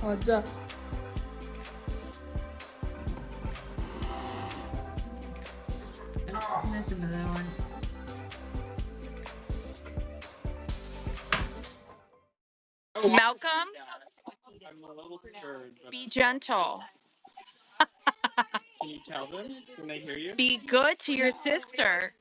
맞아. That's another one. Malcolm, I'm a little scared, but be gentle. can you tell them? Can they hear you? Be good to your sister.